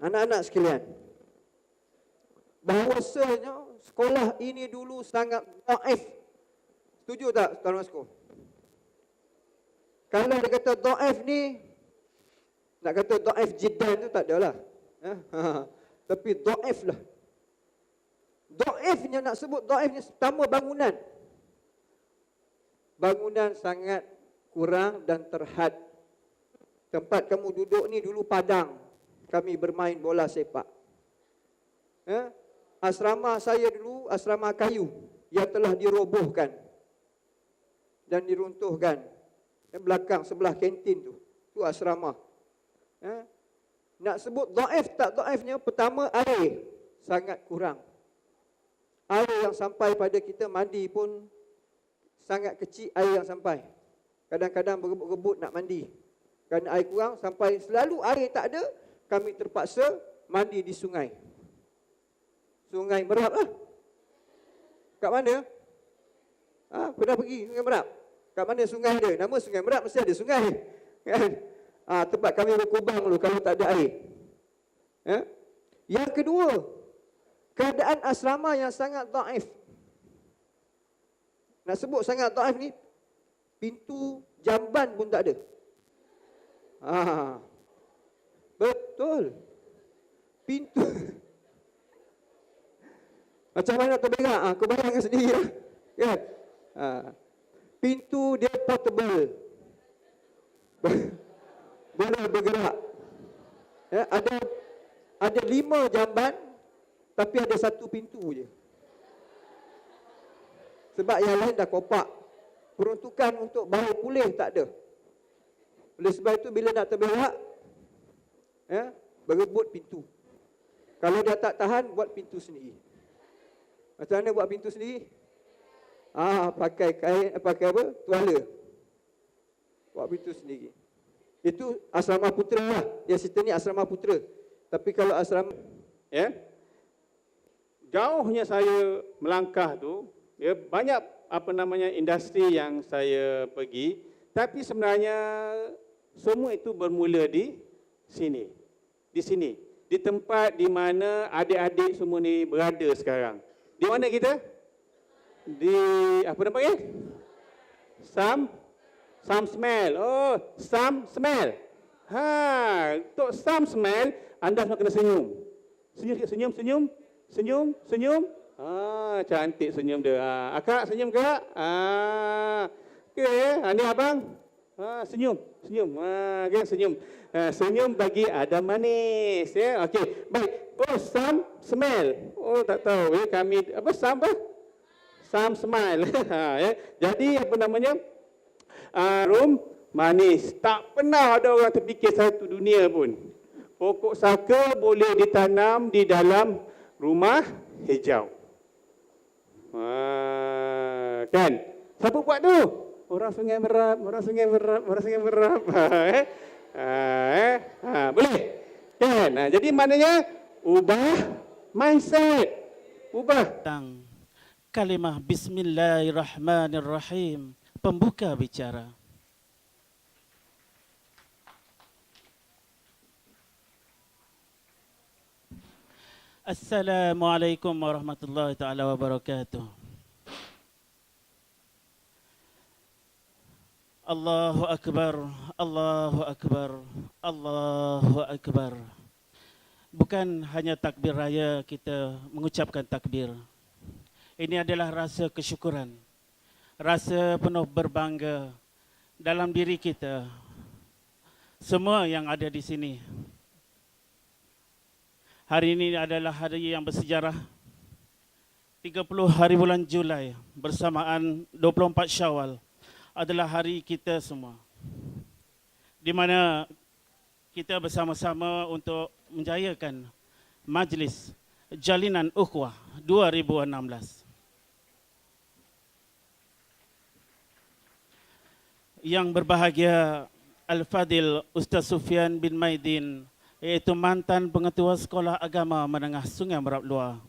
anak-anak sekalian, bahawasanya sekolah ini dulu sangat dhaif. Setuju tak Tuan Masko? Kalau dia kata dhaif ni, nak kata dhaif jiddan tu tak adalah. Tapi dhaif lah. Dhaifnya, nak sebut dhaifnya, pertama bangunan. Bangunan sangat kurang dan terhad. Tempat kamu duduk ni dulu padang. Kami bermain bola sepak. Asrama saya dulu asrama kayu yang telah dirobohkan dan diruntuhkan. Belakang sebelah kantin tu, tu asrama. Nak sebut dhaif tak dhaifnya, pertama air sangat kurang. Air yang sampai pada kita mandi pun sangat kecil air yang sampai. Kadang-kadang berebut-rebut nak mandi. Kerana air kurang, sampai selalu air tak ada, kami terpaksa mandi di sungai. Sungai Merap lah. Kat mana? Pernah pergi Sungai Merap? Kat mana sungai dia? Nama Sungai Merap mesti ada sungai. Kan? Tempat kami berkubang dulu kalau tak ada air. Yang kedua, keadaan asrama yang sangat dhaif. Nak sebut sangat dhaif ni, pintu jamban pun tak ada. Betul. Pintu macam mana tu berak? Kau bayangkan sendiri lah. Kan? Pintu dia portable. Boleh bergerak. Ada 5 jamban, tapi ada 1 pintu je. Sebab yang lain dah kopak. Peruntukan untuk bahu pulih tak ada. Oleh sebab itu bila nak terberak, berebut pintu. Kalau dia tak tahan, buat pintu sendiri. Macam mana buat pintu sendiri? Pakai kain, pakai apa? Tuala. Buat pintu sendiri. Itu asrama putera lah. Dia cerita ni asrama putera. Tapi kalau asrama, jauhnya saya melangkah tu, banyak industri yang saya pergi, tapi sebenarnya semua itu bermula di sini. Di sini, di tempat di mana adik-adik semua ni berada sekarang. Di mana kita? Di apa namanya? Sam Smell. Oh, Sam Smell. Untuk Sam Smell, anda semua kena senyum. Senyum. Cantik senyum dia. Akak senyum kak? Okey, ini abang. Senyum. Okay, senyum. Senyum bagi Adam manis. Okey, baik. Oh, Sam Smell. Oh, tak tahu. Kami apa Sam apa? Sam Smile. Jadi apa namanya? Rum manis. Tak pernah ada orang terfikir satu dunia pun. Pokok saka boleh ditanam di dalam rumah hijau. Kan? Siapa buat tu? Orang Sungai Merap. Boleh? Kan? Jadi maknanya ubah mindset. Ubah. Kalimah Bismillahirrahmanirrahim. Pembuka bicara. Assalamualaikum warahmatullahi taala wabarakatuh. Allahu akbar, Allahu akbar, Allahu akbar. Bukan hanya takbir raya kita mengucapkan takbir. Ini adalah rasa kesyukuran, rasa penuh berbangga dalam diri kita. Semua yang ada di sini. Hari ini adalah hari yang bersejarah. 30 hari bulan Julai bersamaan 24 Syawal adalah hari kita semua. Di mana kita bersama-sama untuk menjayakan Majlis Jalinan Ukhuwah 2016. Yang berbahagia Al-Fadil Ustaz Sufyan bin Maidin, iaitu mantan pengetua Sekolah Agama Menengah Sungai Merap Luar.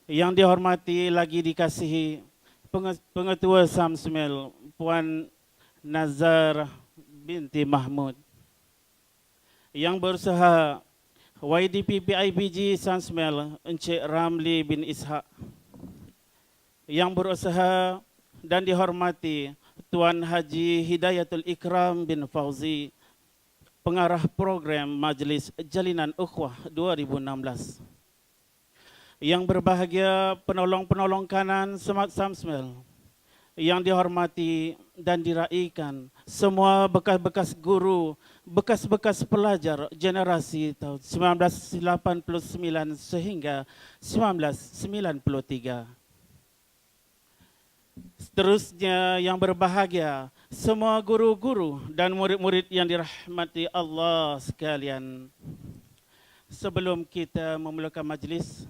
Yang dihormati lagi dikasihi pengetua Samsmel Puan Nazar binti Mahmud. Yang berusaha YDP PIBG Sansmel Encik Ramli bin Ishak. Yang berusaha dan dihormati Tuan Haji Hidayatul Ikram bin Fauzi, pengarah program Majlis Jalinan Ukhuwah 2016. Yang berbahagia penolong-penolong kanan Semat Samsmel, yang dihormati dan diraikan semua bekas-bekas guru, bekas-bekas pelajar generasi tahun 1989 sehingga 1993. Seterusnya yang berbahagia semua guru-guru dan murid-murid yang dirahmati Allah sekalian. Sebelum kita memulakan majlis,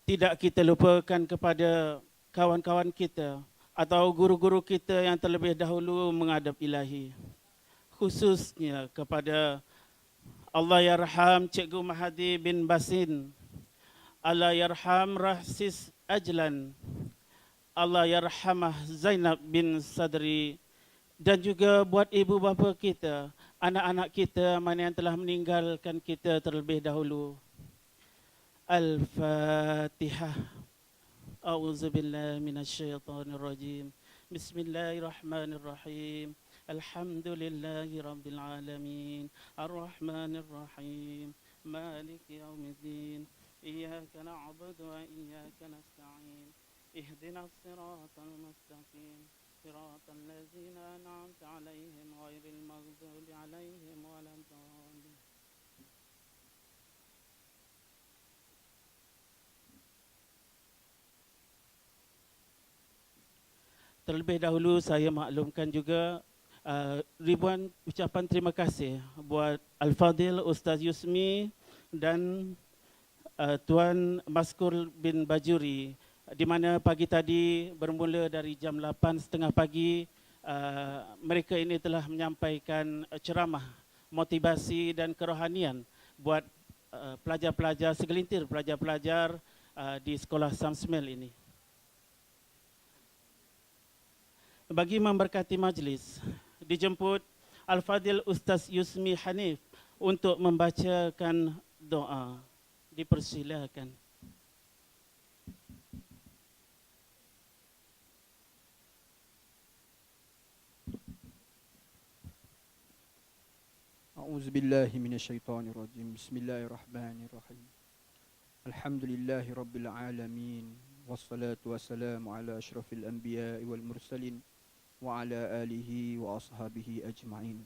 tidak kita lupakan kepada kawan-kawan kita atau guru-guru kita yang terlebih dahulu menghadap Ilahi. Khususnya kepada Allahyarham Cikgu Mahdi bin Basin, Allahyarham Rahsis Ajlan, Allahyarhamah Zainab bin Sadri, dan juga buat ibu bapa kita, anak-anak kita mana yang telah meninggalkan kita terlebih dahulu. Al-Fatihah. A'udzubillahi minasyaitonirrajim. Bismillahirrahmanirrahim. Alhamdulillahi rabbil alamin. Ar-Rahmanirrahim. Maliki yaumiddin. Iyyaka na'budu wa iyyaka nasta'in. Ihdinas siratal mustaqim. Siratal ladzina an'amta 'alaihim ghairil maghdubi 'alaihim waladdallin. Terlebih dahulu saya maklumkan juga ribuan ucapan terima kasih buat Al-Fadil Ustaz Yusmi dan Tuan Maskur bin Bajuri, di mana pagi tadi bermula dari jam 8.30 pagi mereka ini telah menyampaikan ceramah motivasi dan kerohanian buat pelajar-pelajar, segelintir pelajar-pelajar di sekolah Samsmel ini. Bagi memberkati majlis, dijemput Al-Fadil Ustaz Yusmi Hanif untuk membacakan doa. Dipersilakan. A'udzubillahi minasyaitonirrajim. Bismillahirrahmanirrahim. Alhamdulillahi rabbil alamin. Wassalatu wassalamu ala asyrafil anbiya'i wal mursalin wa ala alihi wa ashabihi ajma'in.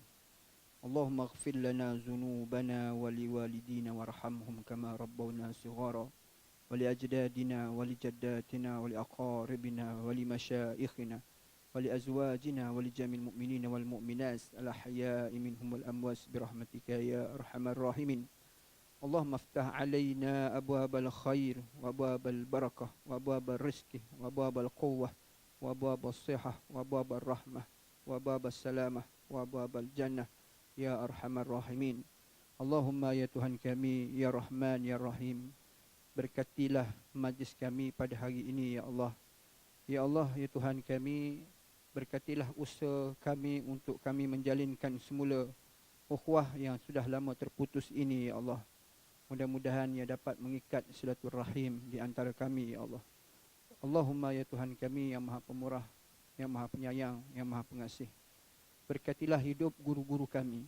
Allahumma ighfir lana dhunubana wa liwalidina warhamhum kama rabbawna shighara wa li ajdadina wa li jaddatina wa li aqaribina wa li masyaikhina wa li azwajina wa li jamil mu'minina wal mu'minat al ahya'i minhum wal amwas bi rahmatika ya arhamar rahimin. Allahumma aftah alaina abwabal khair wa abwabal barakah wa abwabal rizqi wa abwabal quwwah wa abwabal sihah wa abwabal rahmah wa abwabal salamah wa abwabal jannah ya arhamar rahimin. Allahumma ya Tuhan kami, ya Rahman, ya Rahim, berkatilah majlis kami pada hari ini ya Allah. Ya Allah, ya Tuhan kami, berkatilah usaha kami untuk kami menjalinkan semula ukhuwah yang sudah lama terputus ini ya Allah. Mudah-mudahan ia dapat mengikat silaturahim di antara kami ya Allah. Allahumma ya Tuhan kami yang Maha Pemurah, yang Maha Penyayang, yang Maha Pengasih, berkatilah hidup guru-guru kami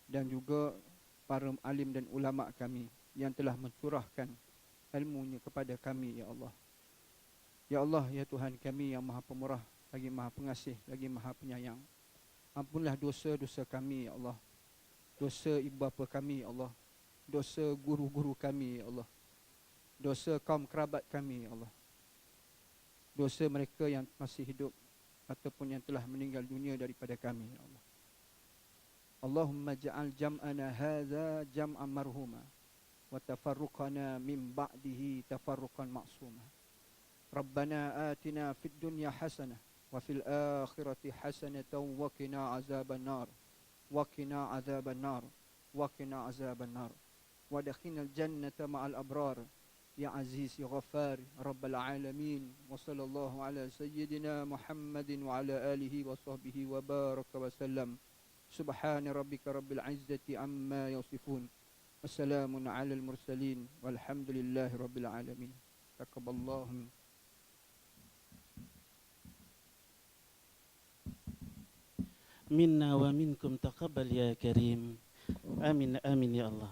dan juga para alim dan ulama kami yang telah mencurahkan ilmunya kepada kami ya Allah. Ya Allah, ya Tuhan kami yang Maha Pemurah, lagi Maha Pengasih, lagi Maha Penyayang, ampunlah dosa-dosa kami ya Allah, dosa ibu bapa kami ya Allah, dosa guru-guru kami ya Allah, dosa kaum kerabat kami ya Allah, dosa mereka yang masih hidup ataupun yang telah meninggal dunia daripada kami ya Allah. Allahumma ja'al jam'ana hadza jam'an marhuma wa tafarruqana min ba'dihi tafarruqan ma'suma. Rabbana atina fid dunya hasanah wa fil akhirati hasanatan wa qina azaban nar wa qina azaban nar wa qina azaban nar wa adkhilnal jannata ma'al abrar ya aziz ya ghaffar rabbal alamin. Wa sallallahu ala sayyidina Muhammadin wa ala alihi wa sahbihi wa baraka wa sallam. Subhana rabbika rabbil izzati amma yasifun. Wassalamun alal mursalin. Walhamdulillahi rabbil alamin. Taqabbalallahu. Minna wa minkum taqabbal ya karim. Amin amin ya Allah.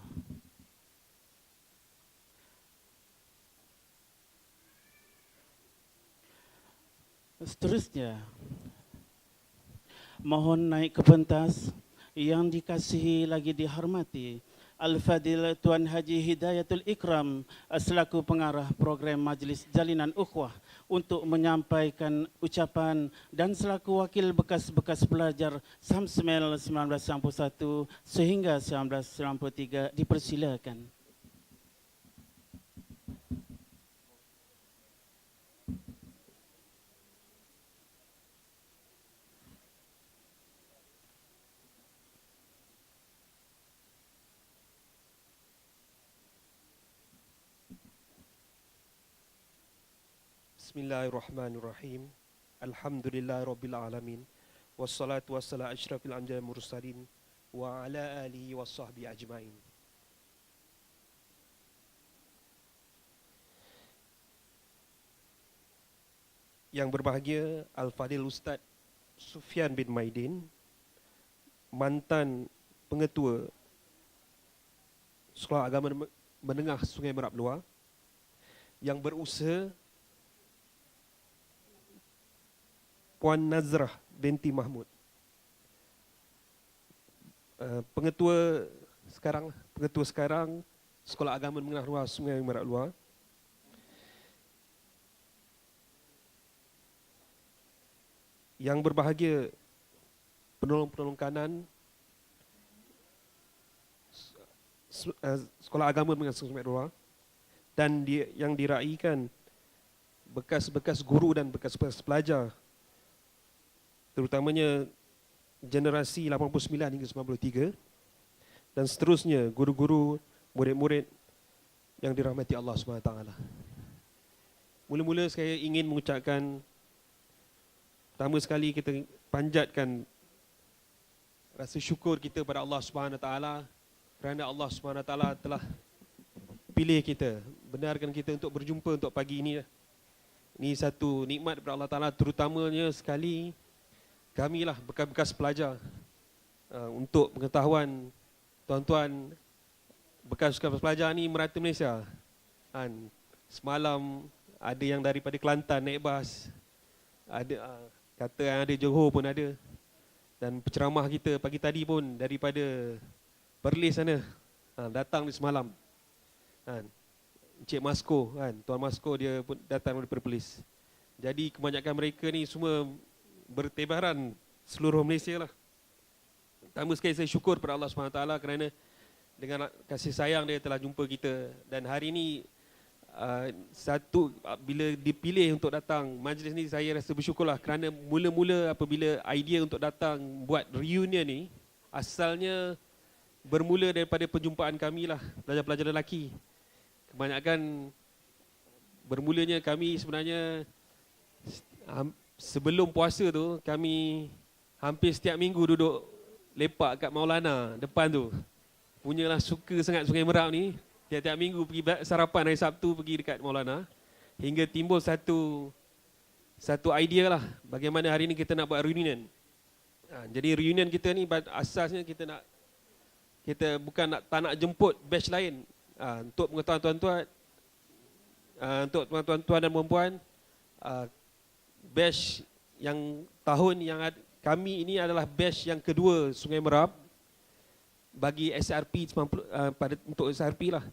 Seterusnya, mohon naik ke pentas yang dikasihi lagi dihormati Al-Fadil Tuan Haji Hidayatul Ikram selaku pengarah program Majlis Jalinan Ukhuwah untuk menyampaikan ucapan, dan selaku wakil bekas-bekas pelajar Samsmel 1991 sehingga 1993 dipersilakan. Bismillahirrahmanirrahim. Alhamdulillahirabbil alamin. Wassalatu wassalamu asyrafil anbiya'i mursalin wa ala alihi washabbihi ajmain. Yang berbahagia Al-Fadil Ustaz Sufyan bin Maidin, mantan pengetua Sekolah Agama Menengah Sungai Merak Luar, yang berusaha Puan Nazrah binti Mahmud, pengetua sekarang Sekolah Agama Menengah Luar Sungai Merak Luar. Yang berbahagia penolong-penolong kanan Sekolah Agama Menengah Sungai Merak Luar, dan yang diraikan bekas-bekas guru dan bekas-bekas pelajar, terutamanya generasi 89 hingga 93, dan seterusnya guru-guru, murid-murid yang dirahmati Allah SWT. Mula-mula saya ingin mengucapkan, pertama sekali kita panjatkan rasa syukur kita pada Allah SWT kerana Allah SWT telah pilih kita, benarkan kita untuk berjumpa untuk pagi ini. Ini satu nikmat daripada Allah Ta'ala, terutamanya sekali kamilah bekas-bekas pelajar, untuk pengetahuan tuan-tuan, bekas-bekas pelajar ni merata Malaysia. Semalam ada yang daripada Kelantan naik bas, ada kata yang ada Johor pun ada, dan penceramah kita pagi tadi pun daripada Perlis sana, datang di semalam. Encik Masko, Tuan Masko dia pun datang daripada Perlis. Jadi kebanyakan mereka ni semua bertebaran seluruh Malaysia lah. Pertama sekali saya syukur pada Allah SWT kerana dengan kasih sayang dia telah jumpa kita. Dan hari ini bila dipilih untuk datang majlis ni, saya rasa bersyukurlah kerana mula-mula apabila idea untuk datang buat reunion ni, asalnya bermula daripada perjumpaan kami lah, pelajar-pelajar lelaki. Kebanyakan bermulanya kami sebenarnya sebelum puasa tu, kami hampir setiap minggu duduk lepak kat Maulana depan tu. Punyalah suka sangat Sungai Merak ni. Tiap-tiap minggu pergi sarapan hari Sabtu, pergi dekat Maulana. Hingga timbul satu idea lah, bagaimana hari ni kita nak buat reunion. Jadi reunion kita ni asasnya kita tak nak jemput batch lain. Untuk pengetahuan tuan-tuan, untuk tuan-tuan dan puan-puan, batch yang tahun yang kami ini adalah batch yang kedua Sungai Merap bagi SRP 90, untuk SRP lah,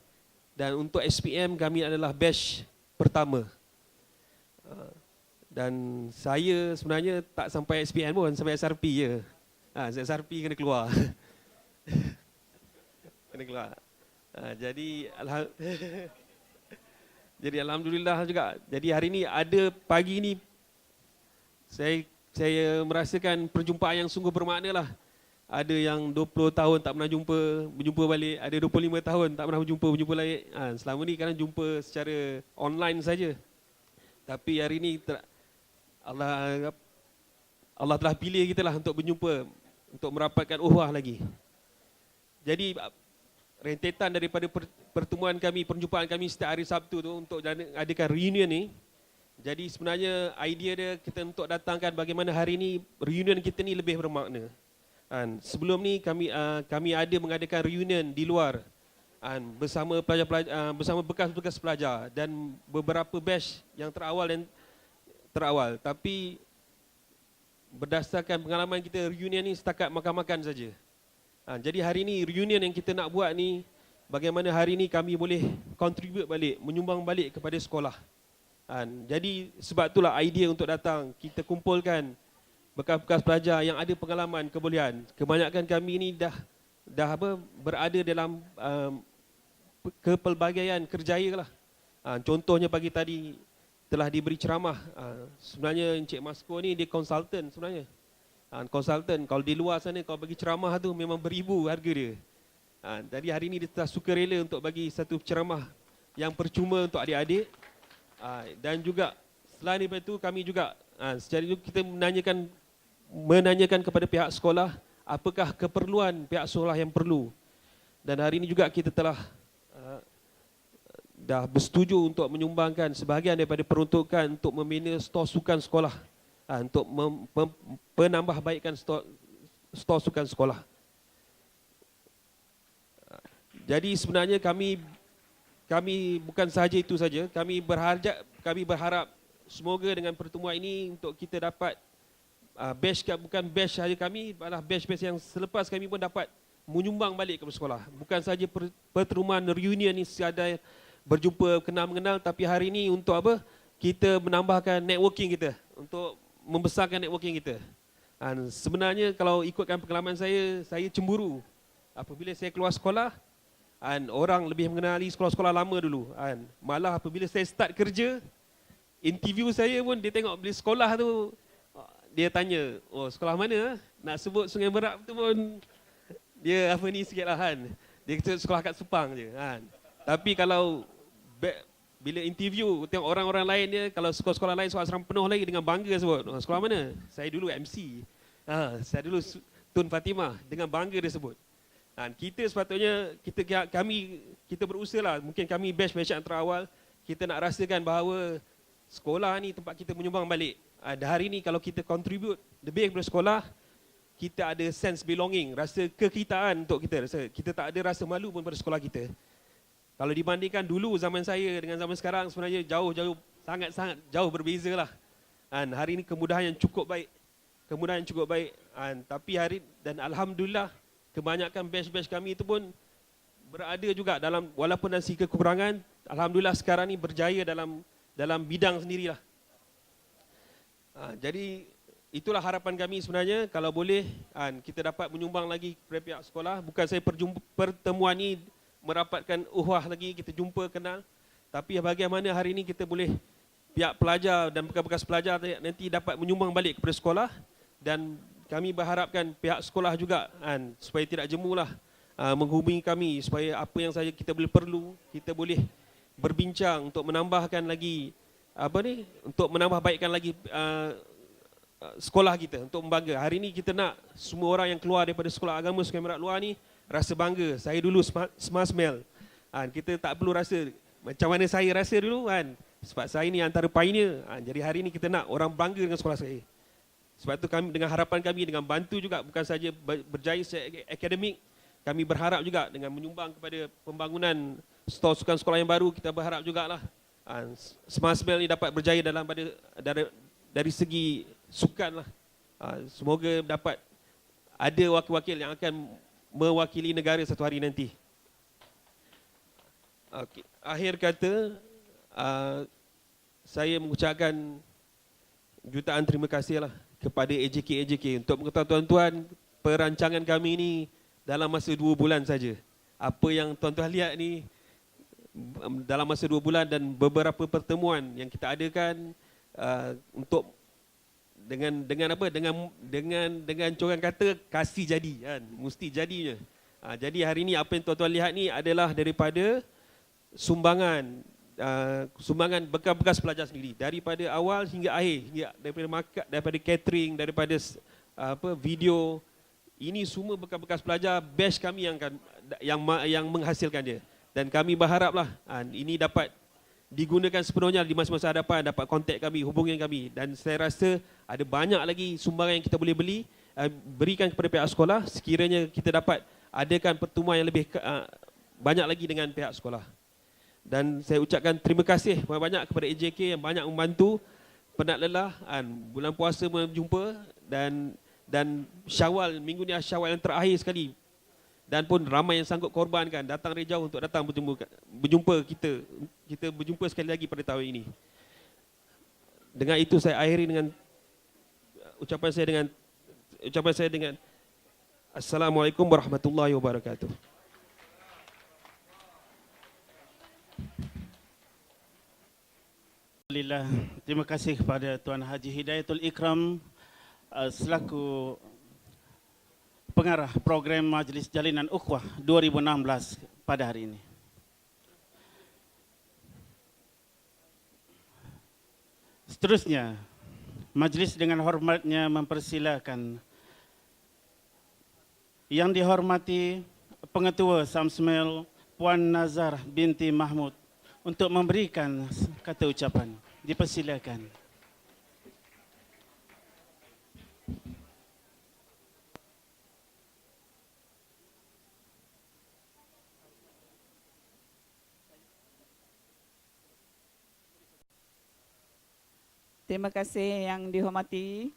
dan untuk SPM kami adalah batch pertama. Dan saya sebenarnya tak sampai SPM pun, sampai SRP je. SRP kena keluar. Kena keluar. Jadi alhamdulillah juga. Jadi hari ni ada pagi ni saya merasakan perjumpaan yang sungguh bermakna lah. Ada yang 20 tahun tak pernah berjumpa balik. Ada 25 tahun tak pernah berjumpa balik. Selama ni kadang jumpa secara online saja. Tapi hari ni Allah telah pilih kita lah untuk berjumpa. untuk merapatkan uhwah lagi. Jadi rentetan daripada pertemuan kami, perjumpaan kami setiap hari Sabtu tu untuk adakan reunion ni. Jadi sebenarnya idea dia kita untuk datangkan bagaimana hari ni reunion kita ni lebih bermakna. Sebelum ni kami ada mengadakan reunion di luar bersama pelajar-pelajar, bersama bekas-bekas pelajar dan beberapa batch yang terawal. Tapi berdasarkan pengalaman kita, reunion ni setakat makan-makan saja. Jadi hari ni reunion yang kita nak buat ni, bagaimana hari ni kami boleh contribute balik, menyumbang balik kepada sekolah. Jadi sebab itulah idea untuk datang, kita kumpulkan bekas-bekas pelajar yang ada pengalaman, kebolehan. Kebanyakan kami ni dah berada dalam kepelbagaian kerjaya lah. Contohnya pagi tadi telah diberi ceramah. Sebenarnya Encik Masko ni dia konsultan sebenarnya. Konsultan, kalau di luar sana kalau bagi ceramah tu memang beribu harga dia. Jadi hari ni dia telah sukarela untuk bagi satu ceramah yang percuma untuk adik-adik. Dan juga selain daripada itu kami juga secara itu kita menanyakan kepada pihak sekolah apakah keperluan pihak sekolah yang perlu. Dan hari ini juga kita telah dah bersetuju untuk menyumbangkan sebahagian daripada peruntukan untuk membina stor sukan sekolah, untuk penambahbaikan stor sukan sekolah. Jadi sebenarnya kami bukan sahaja itu saja, kami berharap semoga dengan pertemuan ini untuk kita dapat bukan batch sahaja kami, malah batch-batch yang selepas kami pun dapat menyumbang balik ke sekolah. Bukan sahaja pertemuan reunion ni sekadar berjumpa, kenal-mengenal, tapi hari ini untuk apa? Kita menambahkan networking kita, untuk membesarkan networking kita. Sebenarnya kalau ikutkan pengalaman saya cemburu apabila saya keluar sekolah, orang lebih mengenali sekolah-sekolah lama dulu. Malah apabila saya start kerja, interview saya pun dia tengok bila sekolah tu, dia tanya, oh sekolah mana? Nak sebut Sungai Merak tu pun dia apa ni sikit lah kan. Dia kata sekolah kat Sepang je kan. Tapi kalau bila interview tengok orang-orang lain dia, kalau sekolah-sekolah lain sekolah asrama penuh lagi dengan bangga sebut, oh, sekolah mana? Saya dulu MC. Saya dulu Tun Fatimah, dengan bangga dia sebut. Kita sepatutnya kita berusaha lah, mungkin kami batch yang terawal, kita nak rasakan bahawa sekolah ni tempat kita menyumbang balik. Hari ni kalau kita contribute lebih kepada sekolah, kita ada sense belonging, rasa kekitaan untuk kita. Kita tak ada rasa malu pun pada sekolah kita. Kalau dibandingkan dulu zaman saya dengan zaman sekarang, sebenarnya sangat-sangat jauh berbeza lah. Hari ini kemudahan yang cukup baik. Tapi dan alhamdulillah kebanyakan batch-batch kami itu pun berada juga dalam, walaupun ada segi kekurangan, alhamdulillah sekarang ni berjaya dalam bidang sendirilah. Jadi itulah harapan kami sebenarnya, kalau boleh kita dapat menyumbang lagi kepada pihak sekolah. Bukan saya pertemuan ni merapatkan uhwah lagi, kita jumpa, kenal. Tapi bagaimana hari ini kita boleh, pihak pelajar dan bekas-bekas pelajar nanti dapat menyumbang balik kepada sekolah. Dan kami berharapkan pihak sekolah juga supaya tidak jemulah menghubungi kami, supaya apa yang saja kita perlu, kita boleh berbincang untuk menambahkan lagi untuk menambahbaikkan lagi sekolah kita, untuk membangga. Hari ini kita nak semua orang yang keluar daripada sekolah agama Sungai Merak Luar ni rasa bangga. Saya dulu Smart. Kita tak perlu rasa macam mana saya rasa dulu sebab saya ni antara pioneer. Jadi hari ini kita nak orang bangga dengan sekolah saya. Sebab itu kami, dengan harapan kami, dengan bantu juga, bukan saja berjaya secara akademik, kami berharap juga dengan menyumbang kepada pembangunan stor sukan sekolah yang baru, kita berharap jugalah Smart ni dapat berjaya dari segi sukan lah. Semoga dapat ada wakil-wakil yang akan mewakili negara satu hari nanti. Okay. Akhir kata, saya mengucapkan jutaan terima kasih lah kepada AJK. Untuk mengetahui tuan-tuan, perancangan kami ini dalam masa 2 bulan saja. Apa yang tuan-tuan lihat ni dalam masa 2 bulan dan beberapa pertemuan yang kita adakan untuk dengan corang kata kasih jadi mesti jadinya. Jadi hari ini apa yang tuan-tuan lihat ni adalah daripada sumbangan bekas-bekas pelajar sendiri, daripada awal hingga akhir, hingga daripada catering, daripada video Ini semua bekas-bekas pelajar batch kami yang menghasilkan dia. Dan kami berharaplah ini dapat digunakan sepenuhnya di masa-masa hadapan, dapat kontak kami, hubungi kami. Dan saya rasa ada banyak lagi sumbangan yang kita boleh berikan kepada pihak sekolah sekiranya kita dapat adakan pertemuan yang lebih banyak lagi dengan pihak sekolah. Dan saya ucapkan terima kasih banyak kepada AJK yang banyak membantu. Penat lelah, bulan puasa berjumpa dan Syawal, minggu ni Syawal yang terakhir sekali. Dan pun ramai yang sanggup korbankan datang dari jauh untuk datang berjumpa kita. Kita berjumpa sekali lagi pada tahun ini. Dengan itu saya akhiri dengan ucapan saya dengan Assalamualaikum warahmatullahi wabarakatuh. Alhamdulillah, terima kasih kepada Tuan Haji Hidayatul Ikram selaku pengarah program Majlis Jalinan Ukhuwah 2016 pada hari ini. Seterusnya, majlis dengan hormatnya mempersilakan yang dihormati Pengetua Samsmel Puan Nazar binti Mahmud untuk memberikan kata ucapan. Dipersilakan. Terima kasih yang dihormati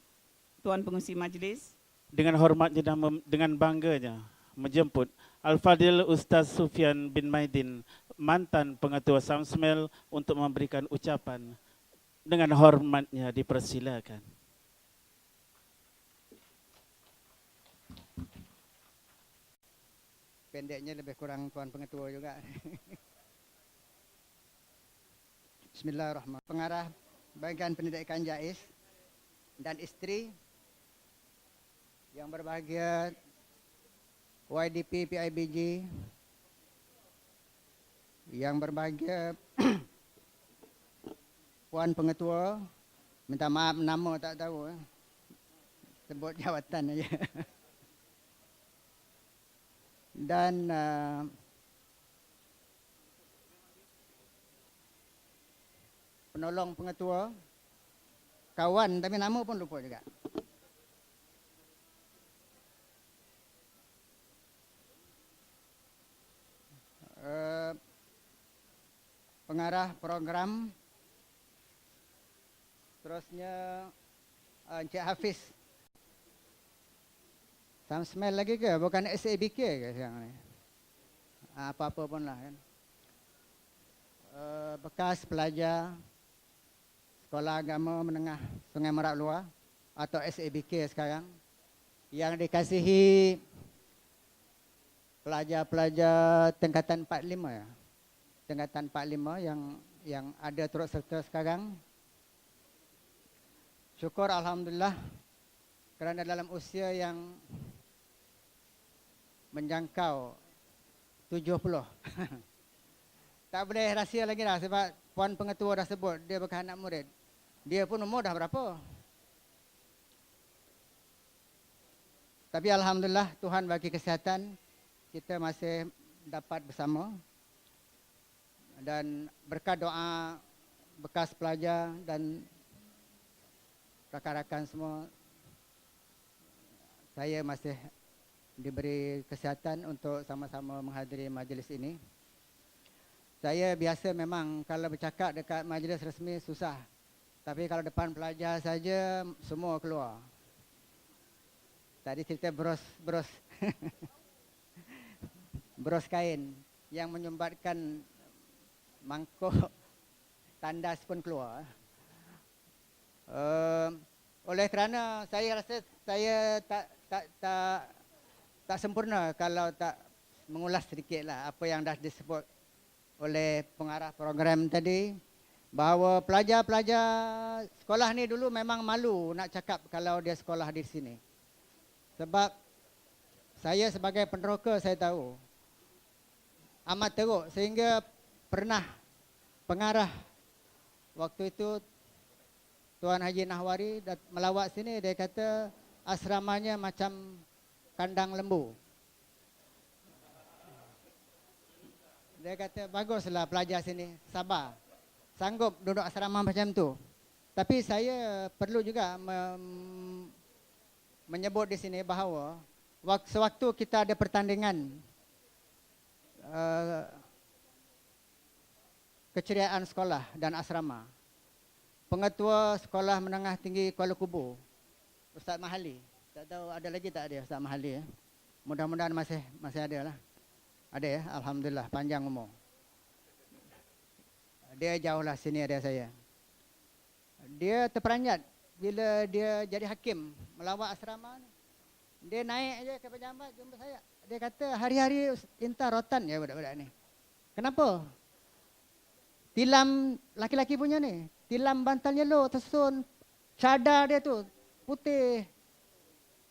Tuan Pengerusi Majlis. Dengan hormatnya dan dengan bangganya menjemput Al-Fadil Ustaz Sufyan bin Maidin, mantan Pengetua Samsmel, untuk memberikan ucapan. Dengan hormatnya dipersilakan. Pendeknya lebih kurang Tuan Pengetua juga. Bismillahirrahmanirrahim. Pengarah Bahagian Pendidikan JAIS dan isteri yang berbahagia, YDP PIBG, yang berbahagia Puan Pengetua, minta maaf nama tak tahu, sebut jawatan aja. Dan penolong pengetua, kawan tapi nama pun lupa juga. Pengarah program, terusnya Encik Hafiz. Samsmel lagi ke? Bukan SABK ke sekarang ni? Apa-apa pun lah kan. Bekas pelajar Sekolah Agama Menengah Sungai Merak Luar atau SABK sekarang, yang dikasihi pelajar-pelajar tingkatan 45 ya. Tingkatan 45 yang ada turut serta sekarang. Syukur alhamdulillah kerana dalam usia yang menjangkau 70. Tak boleh rahsia lagi dah sebab Puan Pengetua dah sebut dia bekas anak murid. Dia pun umur dah berapa? Tapi alhamdulillah Tuhan bagi kesihatan, kita masih dapat bersama. Dan berkat doa bekas pelajar dan rakan-rakan semua, saya masih diberi kesihatan untuk sama-sama menghadiri majlis ini. Saya biasa memang kalau bercakap dekat majlis resmi susah. Tapi kalau depan pelajar saja semua keluar. Tadi cerita bros bros kain yang menyumbatkan mangkuk tandas pun keluar. Oleh kerana saya rasa saya tak sempurna kalau tak mengulas sedikitlah apa yang dah disebut oleh pengarah program tadi, bahawa pelajar-pelajar sekolah ni dulu memang malu nak cakap kalau dia sekolah di sini. Sebab saya sebagai peneroka saya tahu amat teruk, sehingga pernah pengarah waktu itu Tuan Haji Nahwari melawat sini, dia kata asramanya macam kandang lembu. Dia kata, baguslah pelajar sini, sabar. Sanggup duduk asrama macam tu. Tapi saya perlu juga menyebut di sini bahawa sewaktu kita ada pertandingan keceriaan sekolah dan asrama, Pengetua Sekolah Menengah Tinggi Kuala Kubu, Ustaz Mahali, tak tahu ada lagi tak ada Ustaz Mahali ya? Mudah-mudahan masih ada lah. Ada ya, alhamdulillah, panjang umur. Dia jauh lah sini ada saya. Dia terperanjat bila dia jadi hakim melawat asrama ni. Dia naik aja ke pejabat jumpa saya. Dia kata hari-hari intar rotan ya budak-budak ni. Kenapa? Tilam laki-laki punya ni, tilam bantal yellow tersusun, cadar dia tu putih.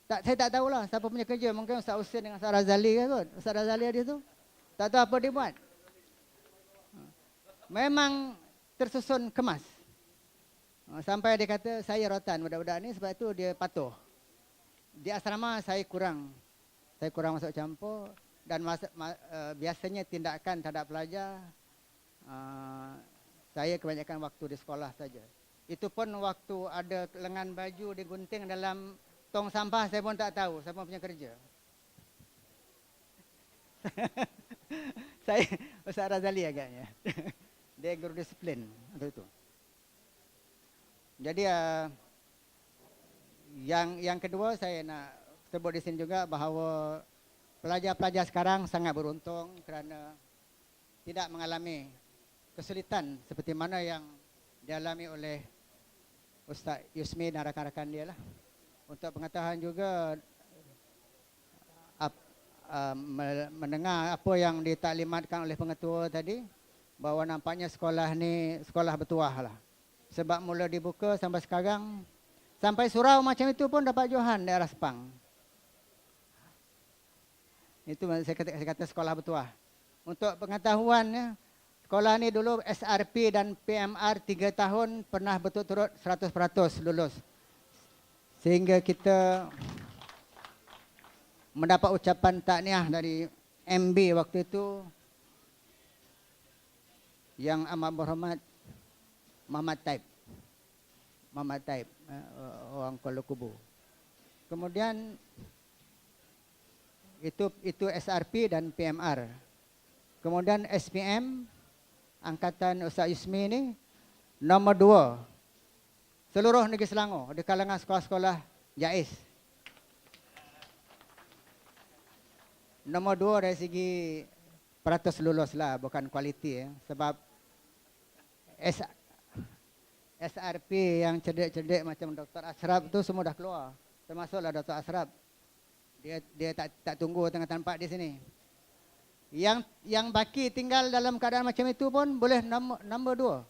Saya tak tahulah siapa punya kerja, mungkin Ustaz Husin dengan Ustaz Razali ke kot. Ustaz Razali dia tu tak tahu apa dia buat. Memang tersusun kemas. Sampai dia kata saya rotan budak-budak ni, sebab itu dia patuh. Di asrama saya kurang masuk campur dan biasanya tindakan terhadap pelajar saya kebanyakan waktu di sekolah saja. Itu pun waktu ada lengan baju digunting dalam tong sampah, saya pun tak tahu siapa punya kerja. Saya Ustaz Razali agaknya. Dia guru disiplin waktu itu. Jadi yang kedua saya nak sebut di sini juga bahawa pelajar-pelajar sekarang sangat beruntung kerana tidak mengalami kesulitan seperti mana yang dialami oleh Ustaz Yusmi dan rakan-rakan dia lah. Untuk pengetahuan juga mendengar apa yang ditaklimatkan oleh pengetua tadi, bahawa nampaknya sekolah ni sekolah bertuah lah. Sebab mula dibuka sampai sekarang, sampai surau macam itu pun dapat johan daerah Sepang. Itu saya kata sekolah bertuah. Untuk pengetahuan, sekolah ni dulu SRP dan PMR 3 tahun pernah berturut-turut 100% lulus. Sehingga kita mendapat ucapan tahniah dari MB waktu itu yang amat berhormat Muhammad Taib, orang Kuala Kubu. Kemudian itu SRP dan PMR. Kemudian SPM angkatan Ustaz Yusmi ni nombor 2 seluruh negeri Selangor di kalangan sekolah-sekolah JAIS. Nombor 2 dari segi peratus lulus lah, bukan kualiti ya. Sebab SRP yang cerdik-cerdik macam Dr. Ashraf tu semua dah keluar. Termasuklah Dr. Ashraf. Dia tak tunggu tengah tempat di sini. Yang baki tinggal dalam keadaan macam itu pun boleh nombor 2.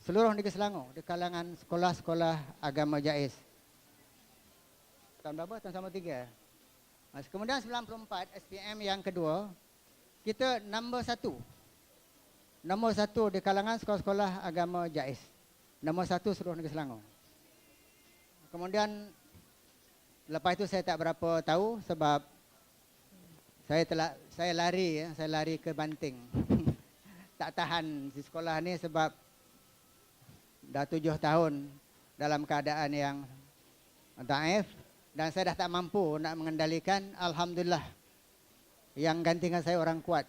Seluruh negeri Selangor di kalangan sekolah-sekolah agama JAIS. Tahun berapa? Tahun 93. Kemudian 94 SPM yang kedua, kita nombor 1. Nombor 1 di kalangan sekolah-sekolah agama JAIS. Nombor 1 seluruh negeri Selangor. Kemudian lepas itu saya tak berapa tahu sebab saya lari ke Banting. Tak tahan di sekolah ni sebab dah 7 tahun dalam keadaan yang daif dan saya dah tak mampu nak mengendalikan. Alhamdulillah yang gantikan saya orang kuat.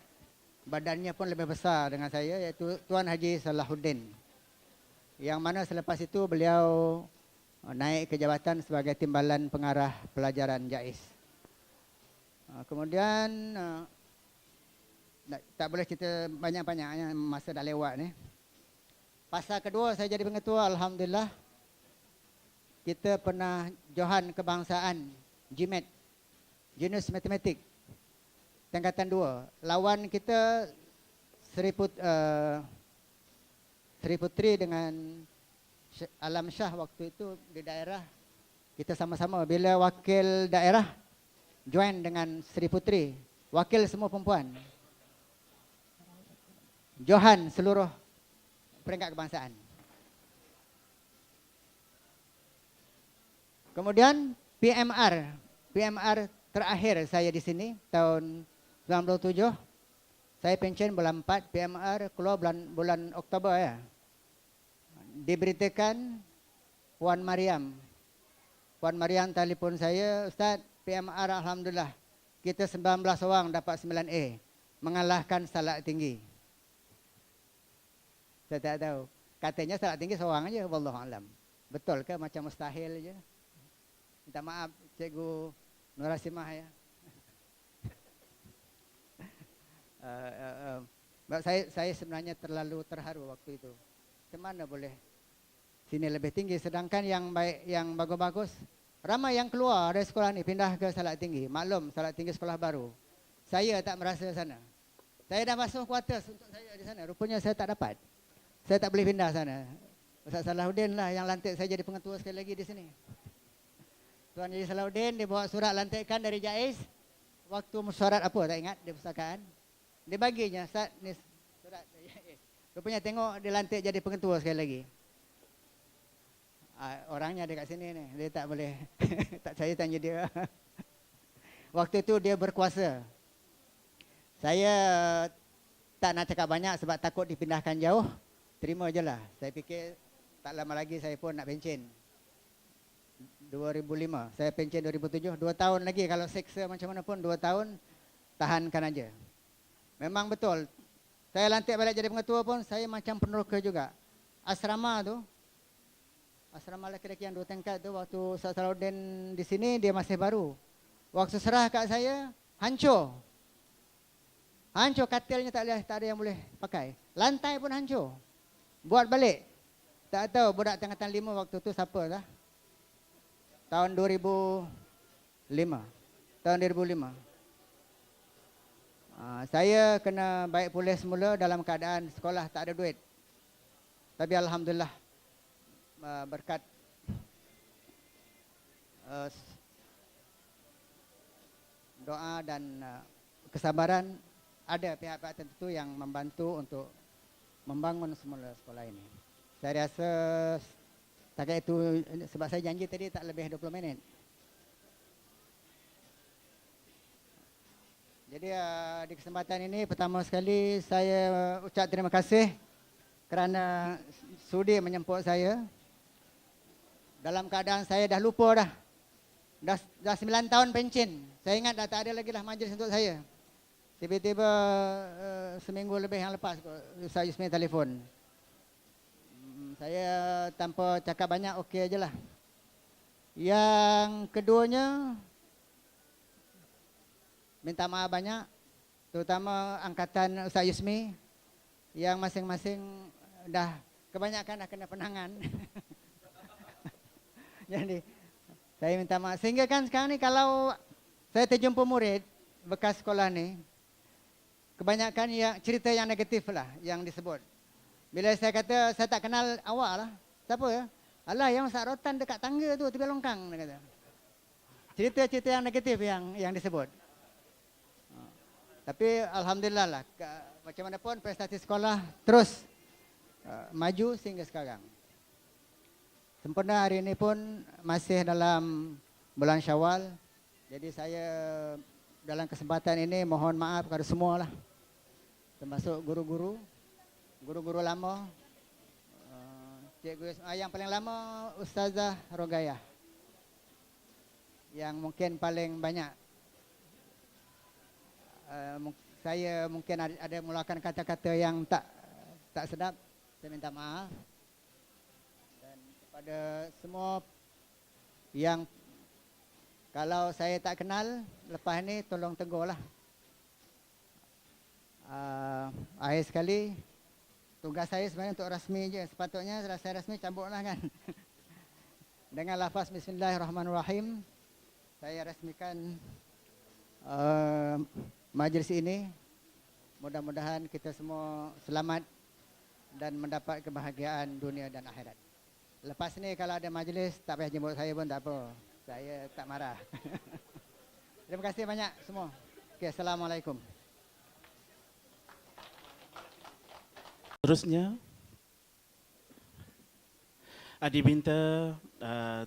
Badannya pun lebih besar dengan saya, iaitu Tuan Haji Salahuddin. Yang mana selepas itu beliau naik ke jabatan sebagai Timbalan Pengarah Pelajaran JAIS. Kemudian tak boleh cerita banyak-banyak, masa dah lewat ni. Fasa kedua saya jadi pengetua, alhamdulillah. Kita pernah johan kebangsaan GMAT, Genus Matematik, tingkatan 2. Lawan kita Sri Putri dengan Alam Shah waktu itu di daerah. Kita sama-sama bila wakil daerah join dengan Sri Putri, wakil semua perempuan. Johan seluruh peringkat kebangsaan. Kemudian PMR PMR terakhir saya di sini tahun 97. Saya pensiun bulan 4, PMR keluar bulan Oktober ya. Diberitakan Puan Mariam. Puan Mariam telefon saya, Ustaz, PMR alhamdulillah. Kita 19 orang dapat 9A. Mengalahkan Salak Tinggi. Saya tak tahu. Katanya Salak Tinggi seorang aja, wallahualam. Betul ke macam mustahil aja? Minta maaf Cikgu Nurasimah ya. Saya sebenarnya terlalu terharu waktu itu. Kemana boleh sini lebih tinggi, sedangkan yang baik, yang bagus-bagus, ramai yang keluar dari sekolah ni pindah ke Salak Tinggi. Maklum Salak Tinggi sekolah baru. Saya tak merasa sana. Saya dah masuk kuartus untuk saya di sana. Rupanya saya tak dapat. Saya tak boleh pindah sana. Ustaz Salahuddin lah yang lantik saya jadi pengetua sekali lagi di sini. Tuan Haji Salahuddin dia bawa surat lantikan dari JAIS. Waktu mesyuarat apa tak ingat di perpustakaan. Dia baginya, Ustaz ni surat dari JAIS. Rupanya tengok dia lantik jadi pengetua sekali lagi. Orangnya ada kat sini ni. Dia tak boleh. Tak saya tanya dia. Waktu itu dia berkuasa. Saya tak nak cakap banyak sebab takut dipindahkan jauh. Terima je lah. Saya fikir tak lama lagi saya pun nak pencen. 2005. Saya pencen 2007. 2 tahun lagi kalau seksa macam mana pun 2 tahun tahankan aja. Memang betul. Saya lantik balik jadi pengetua pun saya macam peneroka juga. Asrama tu. Asrama lelaki-lelaki yang 2 tingkat tu waktu Ustaz Salahuddin di sini dia masih baru. Waktu serah kat saya hancur. Hancur katilnya tak ada yang boleh pakai. Lantai pun hancur. Buat balik. Tak tahu budak tingkatan 5 waktu tu siapa dah. Tahun 2005. Tahun 2005. Saya kena baik pulih semula dalam keadaan sekolah tak ada duit. Tapi alhamdulillah berkat doa dan kesabaran ada pihak-pihak tertentu yang membantu untuk membangun semula sekolah ini. Saya rasa setakat itu sebab saya janji tadi tak lebih 20 minit. Jadi di kesempatan ini pertama sekali saya ucap terima kasih kerana sudi menjemput saya. Dalam keadaan saya dah lupa dah. Dah 9 tahun pencen. Saya ingat dah tak ada lagi lah majlis untuk saya. Tiba-tiba seminggu lebih yang lepas Ustaz Yusmi telefon. Saya tanpa cakap banyak okey aje lah. Yang keduanya minta maaf banyak, terutama angkatan Ustaz Yusmi yang masing-masing dah kebanyakan dah kena penangan. Jadi saya minta maaf. Sehingga kan sekarang ni kalau saya terjumpa murid bekas sekolah ni, kebanyakan yang cerita yang negatif lah yang disebut. Bila saya kata saya tak kenal awak lah, siapa ya? Alah yang Ustaz Rotan dekat tangga tu tepi longkang, dia kata. Cerita-cerita yang negatif yang disebut. Tapi alhamdulillah lah, macam mana pun prestasi sekolah terus maju sehingga sekarang. Sempena hari ini pun masih dalam bulan Syawal. Jadi saya dalam kesempatan ini mohon maaf kepada semua lah. Termasuk guru-guru lama. Cikgu yang paling lama Ustazah Rogayah. Yang mungkin paling banyak. Saya mungkin ada mulakan kata-kata yang tak sedap. Saya minta maaf. Dan kepada semua yang kalau saya tak kenal, lepas ni tolong tegur lah. Akhir sekali, tugas saya sebenarnya untuk rasmi je. Sepatutnya saya rasmi cabut lah kan. Dengan lafaz Bismillahirrahmanirrahim, saya rasmikan majlis ini. Mudah-mudahan kita semua selamat dan mendapat kebahagiaan dunia dan akhirat. Lepas ni kalau ada majlis, tak payah jemput saya pun tak apa. Saya tak marah. Terima kasih banyak semua. Okay, Assalamualaikum. Terusnya, Adi minta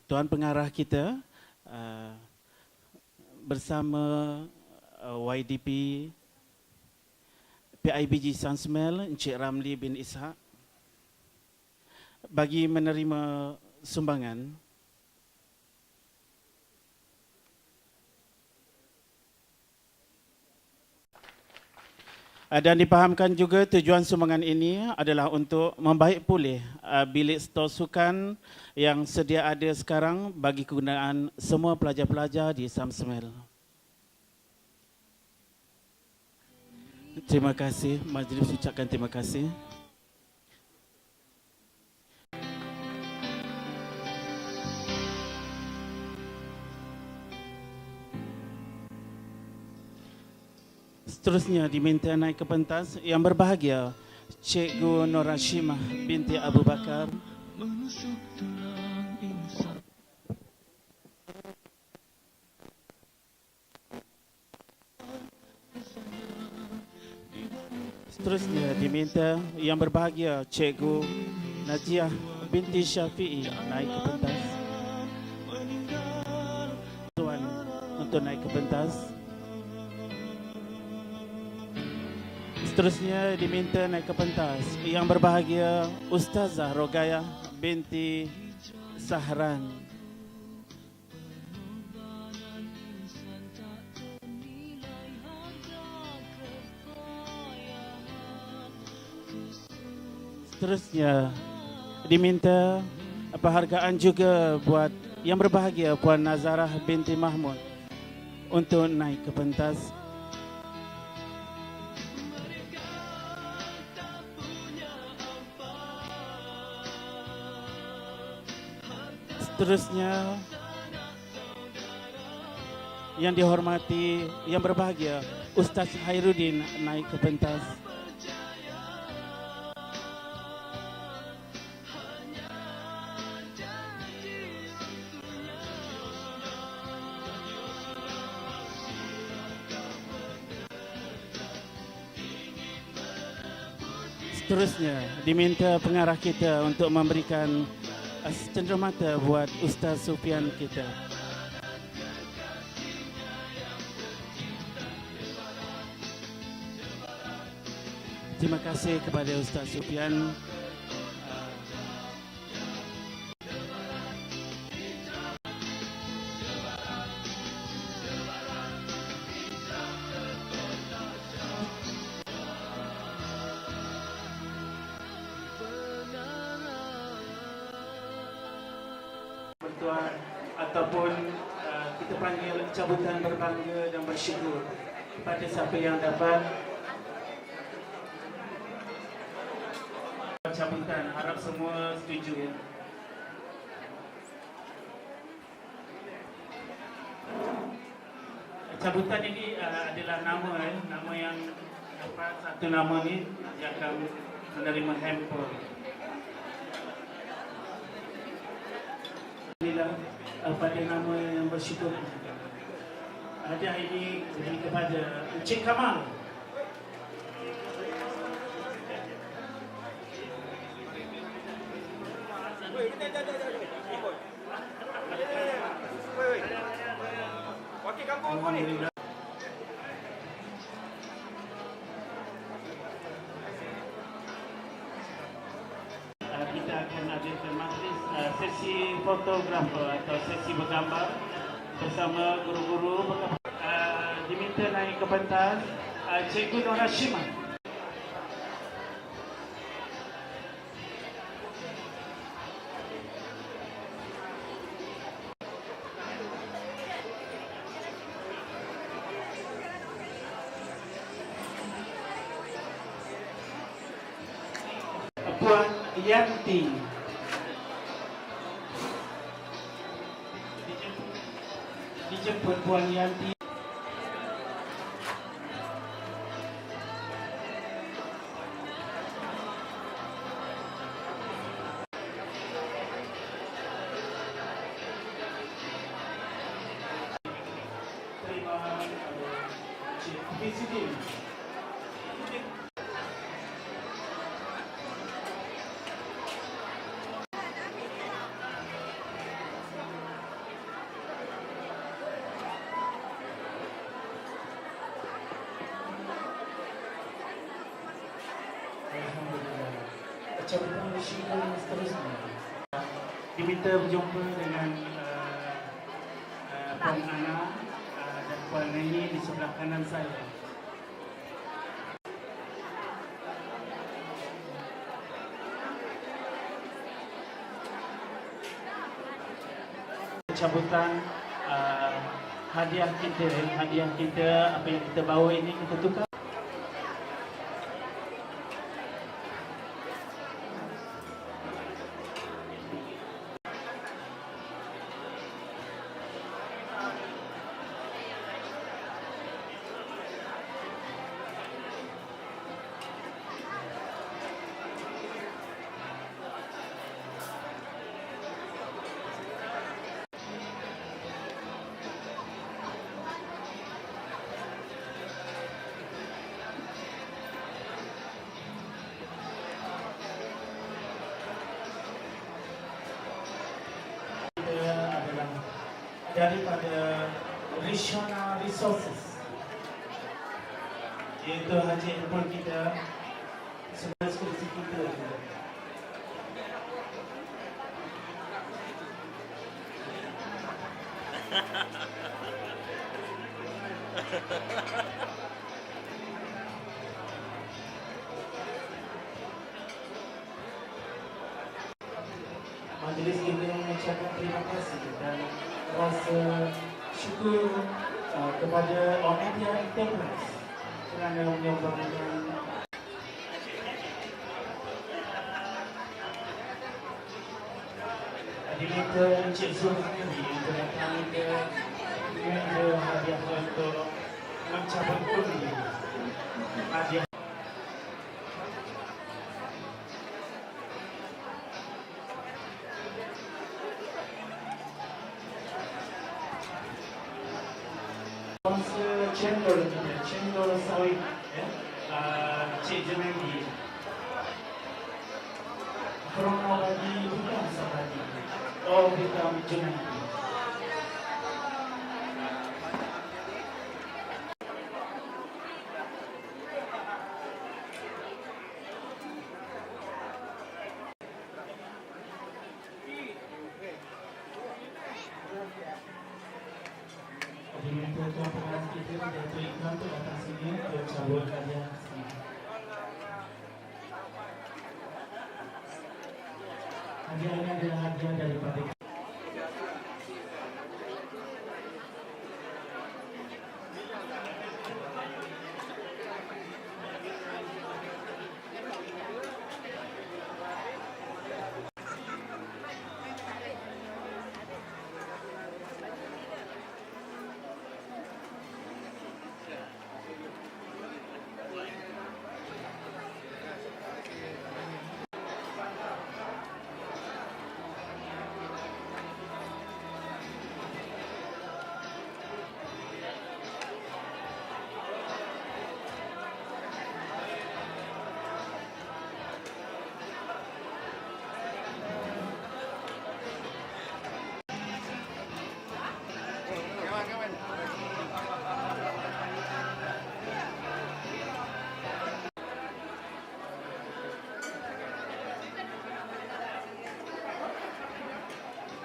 Tuan Pengarah kita, bersama YDP PIBG Sansmel Encik Ramli bin Ishak bagi menerima sumbangan. Dan dipahamkan juga tujuan sumbangan ini adalah untuk membaik pulih bilik stor sukan yang sedia ada sekarang bagi kegunaan semua pelajar-pelajar di Samsmel. Terima kasih, majlis ucapkan terima kasih. Seterusnya diminta naik ke pentas yang berbahagia Cikgu Norashimah binti Abu Bakar. Seterusnya diminta yang berbahagia Cikgu Najiah binti Syafi'i naik ke pentas. Tuan untuk naik ke pentas. Seterusnya diminta naik ke pentas yang berbahagia Ustazah Rogayah binti Sahran. Seterusnya diminta penghargaan juga buat yang berbahagia Puan Nazarah binti Mahmud untuk naik ke pentas. Seterusnya yang dihormati, yang berbahagia Ustaz Khairuddin naik ke pentas. Seterusnya diminta pengarah kita untuk memberikan cenderamata buat Ustaz Sufian kita. Terima kasih kepada Ustaz Sufian. Bertuan ataupun kita panggil cabutan berbangga dan bersyukur kepada siapa yang dapat cabutan. Harap semua setuju. Cabutan ini adalah nama yang dapat satu nama ni yang akan menerima handphone. Pada nama yang bersyukur. Hadiah ini diberi kepada Encik Kamal. Wakil kampung apa ni? Kita akan adakan majlis sesi fotografer atau sesi bergambar bersama guru-guru. Diminta naik ke pentas Cikgu Norashimah. Puan Yanti. Dijemput Puan Yanti. Terima kasih. cabutan musika yang seterusnya. Diminta berjumpa dengan Puan Ana dan Puan Neni di sebelah kanan saya. Cabutan hadiah kita apa yang kita bawa ini kita tukar. Daripada Rishona Resources, iaitu haji handphone kita, sebuah skripsi kita juga. Majlis kita mengucapkan terima kasih dan rasa syukur kepada Omedia Enterprise kerana menyumbangkan diminta Encik Zulkifli untuk datang ke meja hadiah untuk mencabut undi hadiah. Sponsor cendol sawit, Cik Junaidi. Promo bagi bukan Sabadi, bukan Junaidi. Diminta tuan pengarah kita Dato' Iqbal untuk datang sini untuk cabut hadiah sini. Hadiah ini adalah hadiah daripada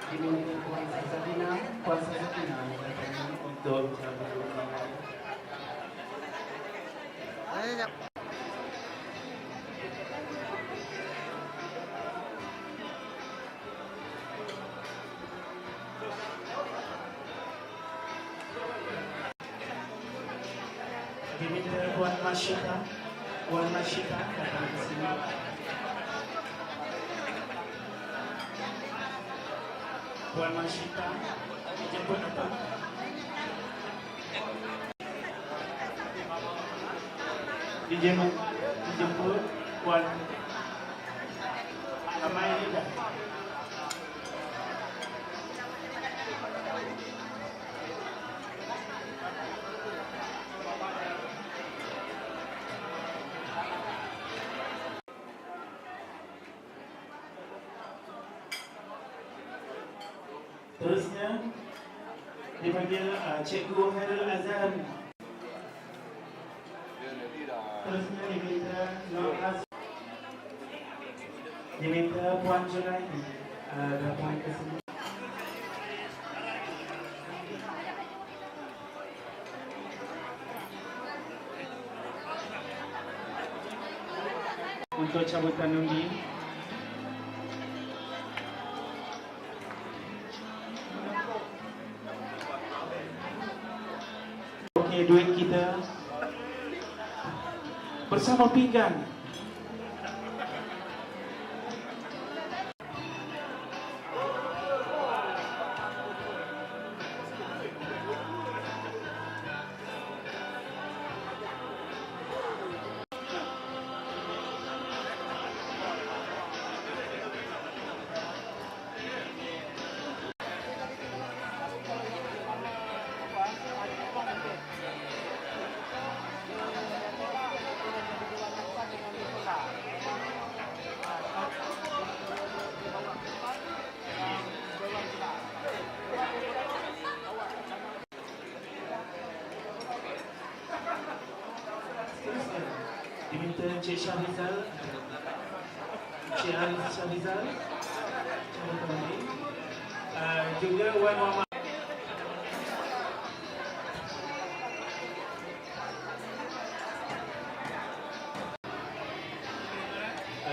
diminta Puan Sazatina untuk cabut undi. Diminta Puan Masyita datang ke sini. Puan Masyita dijemput datang. Dijemput Puan Amai Rida. Terusnya dipanggil Cikgu Hairul Azhar. Terusnya diminta Nur Azhar. Diminta Puan Julaini datang ke sini. Untuk cabutan undi. Okey, duit kita bersama pinggan. Diminta Encik Syahrizal, Encik Syahrizal, juga Wan Muhammad.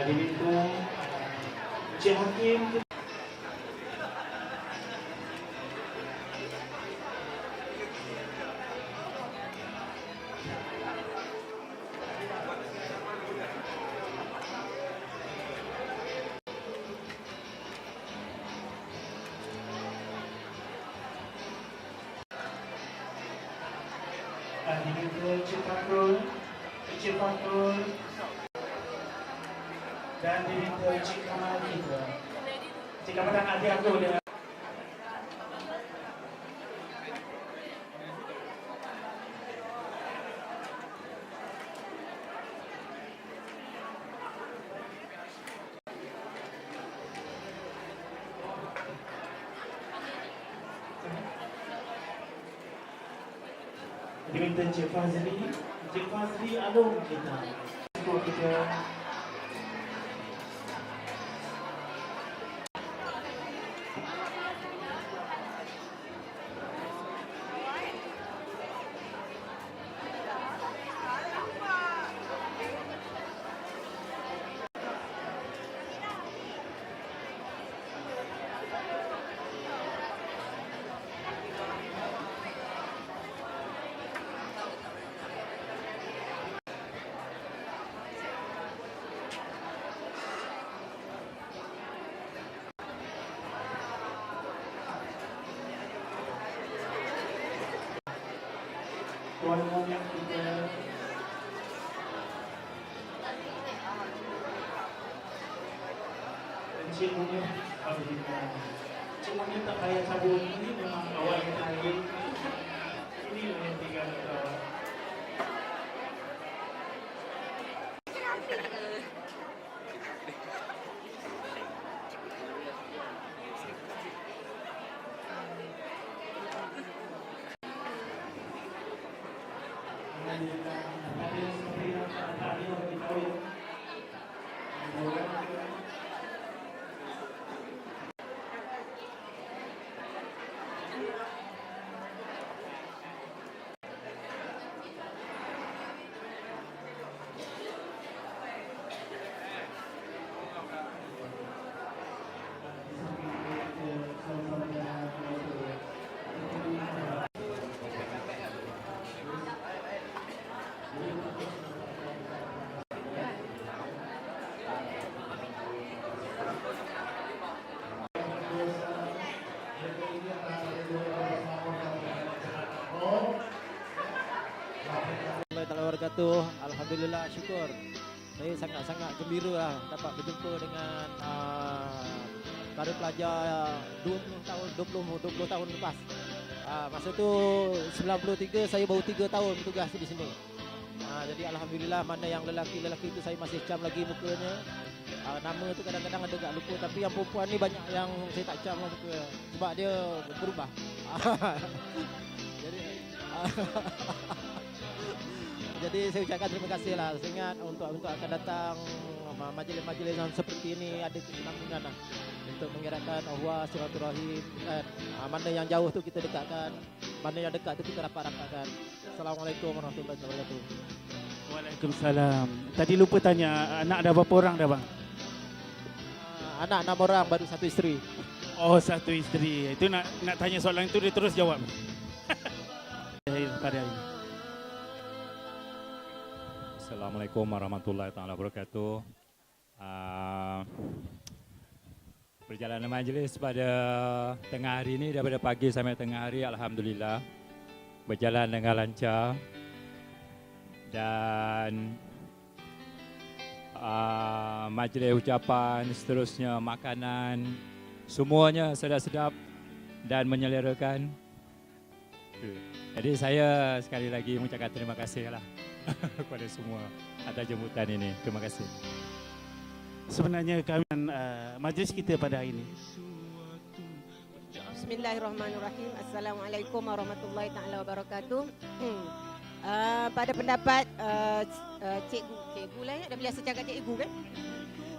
Diminta Encik Hakim. Diminta Encik Fakrul, dan diminta Encik Kamal kita. Encik Kamal dan adik aku dia. Diminta Encik Fazli Alung kita. Untuk kita Tuan Muhammad kita. Encik Muhammad, Encik Muhammad tak payah sabun ini memang awal yang terakhir. Ini yang tinggal awal. Alhamdulillah, syukur. Saya sangat-sangat gembira lah dapat berjumpa dengan para pelajar 20 tahun lepas. Masa tu 93 saya baru 3 tahun bertugas di sini. Jadi alhamdulillah, mana yang lelaki-lelaki itu saya masih cam lagi mukanya. Nama tu kadang-kadang ada agak lupa, tapi yang perempuan ni banyak yang saya tak cam muka sebab dia berubah. Jadi jadi saya ucapkan terima kasih lah. Saya ingat untuk akan datang majlis-majlis yang seperti ini ada kesinambungan lah untuk mengeratkan ukhuwah silaturahim kan. Mana yang jauh tu kita dekatkan, mana yang dekat tu kita rapat-rapatkan. Assalamualaikum warahmatullahi wabarakatuh. Waalaikumsalam. Tadi lupa tanya, anak ada berapa orang dah bang? Anak 6 orang, baru 1 isteri. Oh, 1 isteri. Itu nak tanya soalan itu dia terus jawab. Pada hari ini. Assalamualaikum warahmatullahi taala wabarakatuh. Perjalanan majlis pada tengah hari ini daripada pagi sampai tengah hari alhamdulillah berjalan dengan lancar dan majlis ucapan seterusnya makanan semuanya sedap-sedap dan menyelerakan. Jadi saya sekali lagi mengucapkan terima kasih lah kepada semua atas jemputan ini. Terima kasih. Sebenarnya kami majlis kita pada hari ini. Bismillahirrahmanirrahim. Assalamualaikum warahmatullahi taala wabarakatuh. Pada pendapat cikgu lah ya, dah biasa cakap cikgu kan.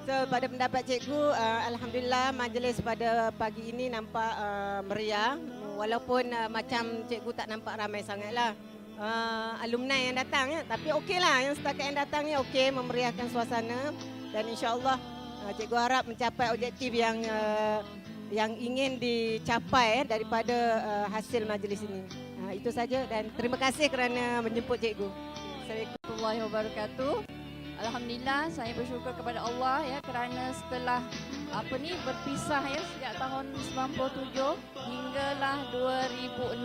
So pada pendapat cikgu, alhamdulillah majlis pada pagi ini nampak meriah walaupun macam cikgu tak nampak ramai sangatlah. Alumni yang datang ya, tapi okeylah yang setakat yang datang ni okey memeriahkan suasana dan insya-Allah cikgu harap mencapai objektif yang ingin dicapai daripada hasil majlis ini. Itu saja dan terima kasih kerana menjemput cikgu. Assalamualaikum warahmatullahi wabarakatuh. Alhamdulillah saya bersyukur kepada Allah ya kerana setelah berpisah ya sejak tahun 97 hinggalah 2016.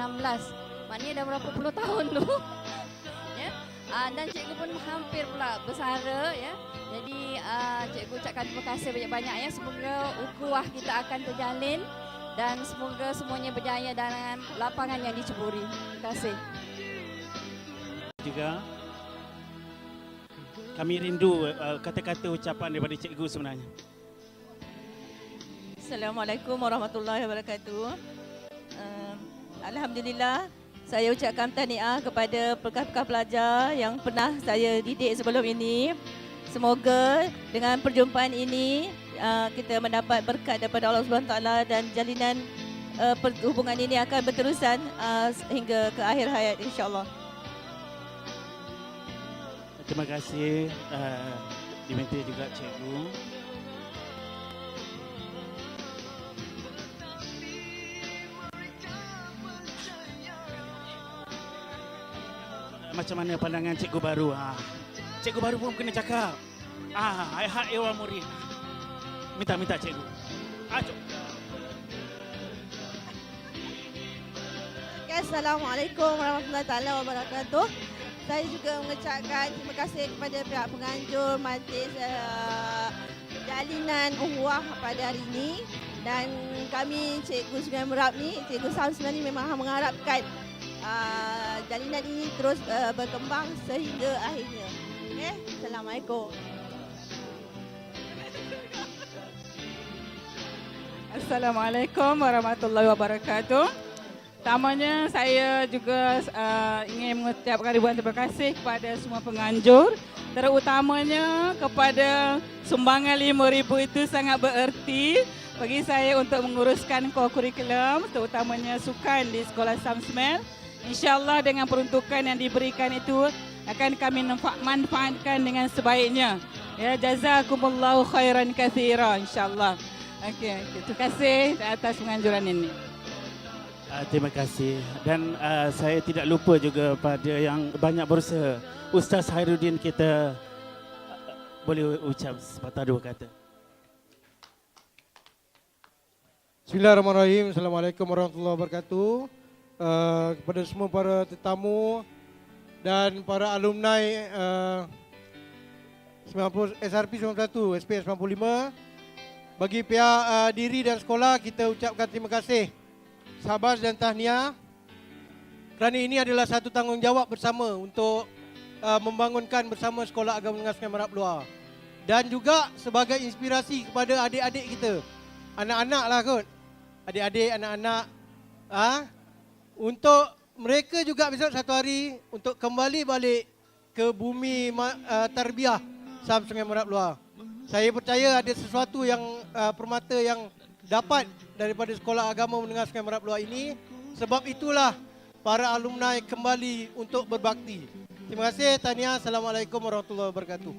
Maknanya dah berapa puluh tahun tu. Ya. Dan cikgu pun hampir pula bersara ya. Jadi cikgu ucapkan terima kasih banyak-banyak ya. Semoga ukhuwah kita akan terjalin dan semoga semuanya berjaya dalam lapangan yang diceburi. Terima kasih. Juga kami rindu kata-kata ucapan daripada cikgu sebenarnya. Assalamualaikum warahmatullahi wabarakatuh. Alhamdulillah saya ucapkan tahniah kepada pelbagai pelajar yang pernah saya didik sebelum ini. Semoga dengan perjumpaan ini kita mendapat berkat daripada Allah SWT dan jalinan hubungan ini akan berterusan hingga ke akhir hayat insya-Allah. Terima kasih diminta juga cikgu. Macam mana pandangan cikgu baru? Cikgu baru pun kena cakap. Hak Dewan Murid. Minta cikgu. Assalamualaikum warahmatullahi wabarakatuh. Saya juga mengucapkan terima kasih kepada pihak penganjur majlis jalinan ukhuwah pada hari ini dan kami Cikgu Sungai Merab ni, Cikgu Sam sebenarnya memang mengharapkan jalinan ini terus berkembang sehingga akhirnya. Okay? Assalamualaikum. Assalamualaikum warahmatullahi wabarakatuh. Pertamanya saya juga ingin mengucapkan ribuan terima kasih kepada semua penganjur, terutamanya kepada sumbangan 5,000 itu sangat bererti bagi saya untuk menguruskan kurikulum terutamanya sukan di Sekolah Sam Smel. InsyaAllah dengan peruntukan yang diberikan itu akan kami manfaatkan dengan sebaiknya. Ya, jazakumullahu khairan katsira insyaAllah. Okey, terima kasih atas penganjuran ini. Terima kasih dan saya tidak lupa juga pada yang banyak berusaha. Ustaz Khairuddin kita boleh ucap sepatah dua kata. Bismillahirrahmanirrahim. Assalamualaikum warahmatullahi wabarakatuh. Kepada semua para tetamu dan para alumni SRP 91, SPS 95. Bagi pihak diri dan sekolah kita ucapkan terima kasih. Sabar dan tahniah kerana ini adalah satu tanggungjawab bersama untuk membangunkan bersama Sekolah Agama Menengah Sungai Merab Luar dan juga sebagai inspirasi kepada adik-adik kita, anak-anak lah kot, adik-adik, anak-anak untuk mereka juga besok satu hari untuk kembali balik ke bumi tarbiyah Sam Sungai Merab Luar. Saya percaya ada sesuatu yang permata yang dapat daripada Sekolah Agama Menengah Sungai Merak Luar ini. Sebab itulah para alumni kembali untuk berbakti. Terima kasih. Tahniah. Assalamualaikum warahmatullahi wabarakatuh.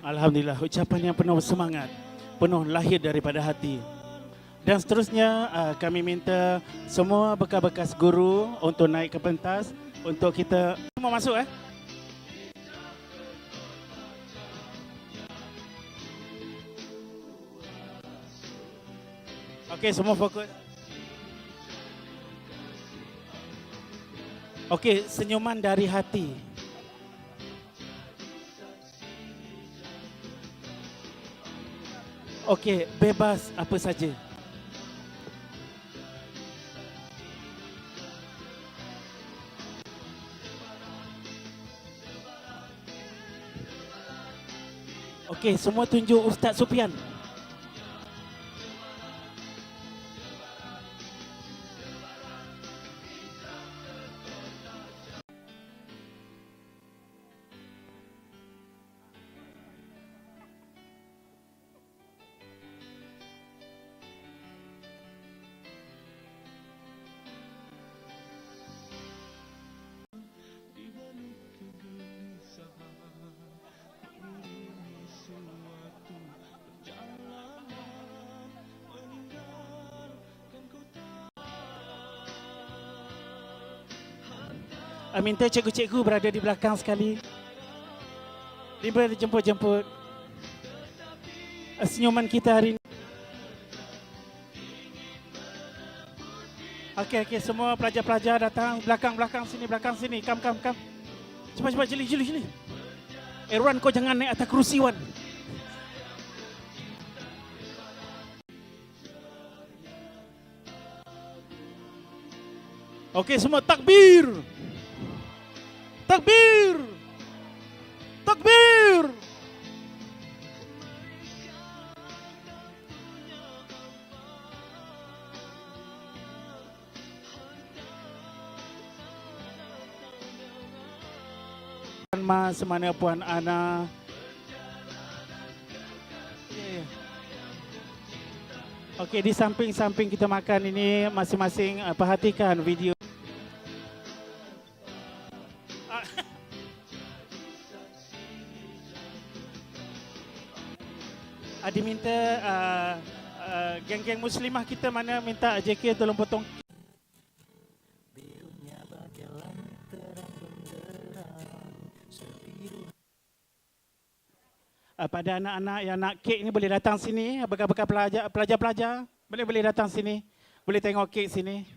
Alhamdulillah, ucapan yang penuh semangat, penuh lahir daripada hati. Dan seterusnya kami minta semua bekas-bekas guru untuk naik ke pentas untuk kita semua masuk Okey, semua fokus. Okey, senyuman dari hati. Okey, bebas apa saja. Okey, semua tunjuk Ustaz Sufian. Minta cikgu-cikgu berada di belakang sekali. Tiba jemput-jemput senyuman kita hari ini. Okey, semua pelajar-pelajar datang belakang sini. Kam. Cepat, jeli. Erwan, kau jangan naik atas kerusi, Wan. Okey, semua takbir. Takbir! Mas, mana Puan Ana? Okey, di samping-samping kita makan ini masing-masing perhatikan video. Diminta geng-geng muslimah kita mana minta JK tolong potong. Pada anak-anak yang nak kek ni boleh datang sini, bekas-bekas pelajar boleh datang sini, boleh tengok kek sini.